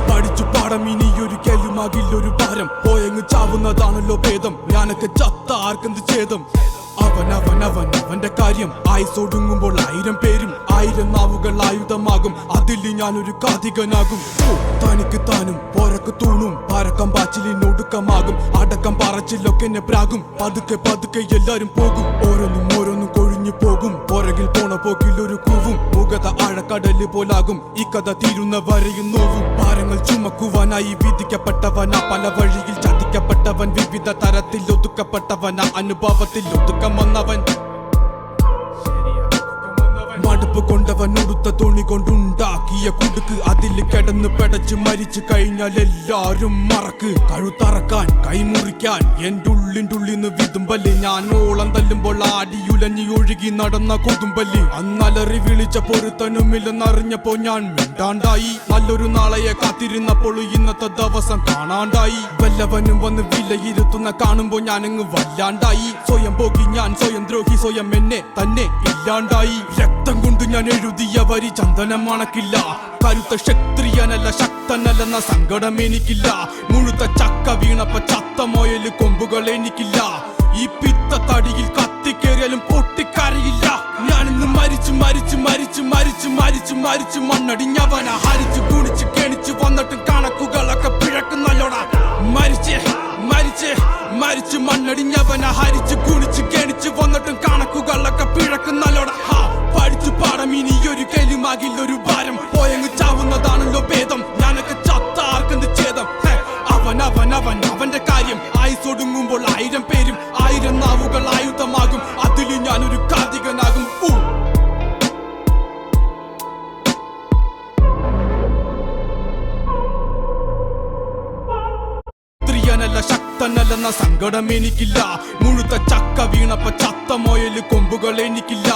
പഠിച്ചു പാടം ഇനിയൊരിക്കലുമാകില്ലൊരു ഭാരം പോയങ്ങ് ചാവുന്നതാണല്ലോ ഭേദം. ഞാനൊക്കെ ചത്ത ആർക്കെന്ത് ഛേദം. അവന്റെ കാര്യം ആയുസൊടുങ്ങുമ്പോൾ 1000 പേരും 1000 നാവുകൾ ആയുധമാകും. അതിൽ ഞാനൊരു കാതികനാകും. തനിക്ക് താനും പോരക്ക് തൂണും പരക്കം പാച്ചിലിനൊടുക്കമാകും. അടക്കം പറച്ചിലൊക്കെ എന്നെ പ്രാകും. പതുക്കെ പതുക്കെ എല്ലാരും പോകും. ഓരോന്നും കൊഴിഞ്ഞു പോകും. പുറകിൽ പോണ പോക്കിൽ ഒരു കൂവും. മുഖത ആഴക്കടല് പോലാകും. ഈ കഥ തീരുന്ന വരെയും നോവും. ഭാരങ്ങൾ ചുമക്കുവാനായി വിധിക്കപ്പെട്ടവനാ. പല വഴിയിൽ ചതിക്കപ്പെട്ടവൻ. വിവിധ തരത്തിൽ ഒതുക്കപ്പെട്ടവനാ. അനുഭവത്തിൽ ഒതുക്കം വന്നവൻ. മടുപ്പ് കൊണ്ടവൻ ഉടുത്ത തുണി കൊണ്ടുണ്ടാക്കിയ കുടുക്ക്. അതിൽ കിടന്ന് പെടച്ച് മരിച്ചു കഴിഞ്ഞാൽ എല്ലാരും മറക്ക്. കഴുത്തറക്കാൻ കൈമുറിക്കാൻ എന്റെ ഉള്ളിൻ്റെ വിതുമ്പല്. ഞാൻ ഓളം തല്ലുമ്പോൾ ആടിയുലഞ്ഞി ഒഴുകി നടന്ന കൊതുമ്പല്. അന്നലറി വിളിച്ച പൊരുത്തനുമില്ലെന്നറിഞ്ഞപ്പോ ഞാൻ മിണ്ടാണ്ടായി. നല്ലൊരു നാളെയെ കാത്തിരുന്നപ്പോൾ ഇന്നത്തെ ദിവസം കാണാണ്ടായി. വല്ലവനും വന്ന് വിലയിരുത്തുന്ന കാണുമ്പോ ഞാനങ്ങ് വല്ലാണ്ടായി. സ്വയം പോകി ഞാൻ സ്വയം ദ്രോഹി. സ്വയം എന്നെ തന്നെ ഇല്ലാണ്ടായി. രക്തം കൊണ്ട് ഞാൻ എഴുതിയ വരി ചന്ദനം മണക്കില്ല. കരുത്ത ക്ഷത്രിയനല്ല ശക്തനല്ലെന്ന സങ്കടം എനിക്കില്ല. മുഴുത്ത ചക്ക വീണപ്പ ചത്ത മൊയല് കൊമ്പുകൾ എനിക്കില്ല. ഈ പിത്ത തടിയിൽ കത്തിക്കേറിയാലും പൊട്ടിക്കരയില്ല. ഞാനിന്ന് മരിച്ചു മരിച്ചു മരിച്ചു മരിച്ചു മരിച്ചു മരിച്ചു മണ്ണടിഞ്ഞവന. ഹരിച്ചു കുണിച്ച് കെണിച്ചു വന്നിട്ടും കണക്കുകളൊക്കെ പിഴക്കുന്നല്ലോടാ. മരിച്ച് മരിച്ച് മരിച്ചു മണ്ണടിഞ്ഞവന. ഹരിച്ചു കുണിച്ച് കെണിച്ചു വന്നിട്ടും കണക്കുകളൊക്കെ പിഴക്കുന്നല്ലോടാ. പഠിച്ചു പാടം ഇനിയൊരിക്കലുമാകില്ലൊരു ഭാരം പോയങ്ങ് ചാവുന്നതാണല്ലോ ഭേദം. ഞാനൊക്കെ ചത്ത ആർക്കെന്ത് ഛേദം. അവന്റെ കാര്യം ആയുസൊടുങ്ങുമ്പോൾ 1000 പേരും 1000 നാവുകൾ ആയുധമാകും. അതിൽ ഞാനൊരു കാതികനാകും. ല്ല ശക്തനല്ലെന്ന സങ്കടം എനിക്കില്ല. മുഴുത്ത ചക്ക വീണപ്പ ചത്ത മൊയല് കൊമ്പുകൾ എനിക്കില്ല.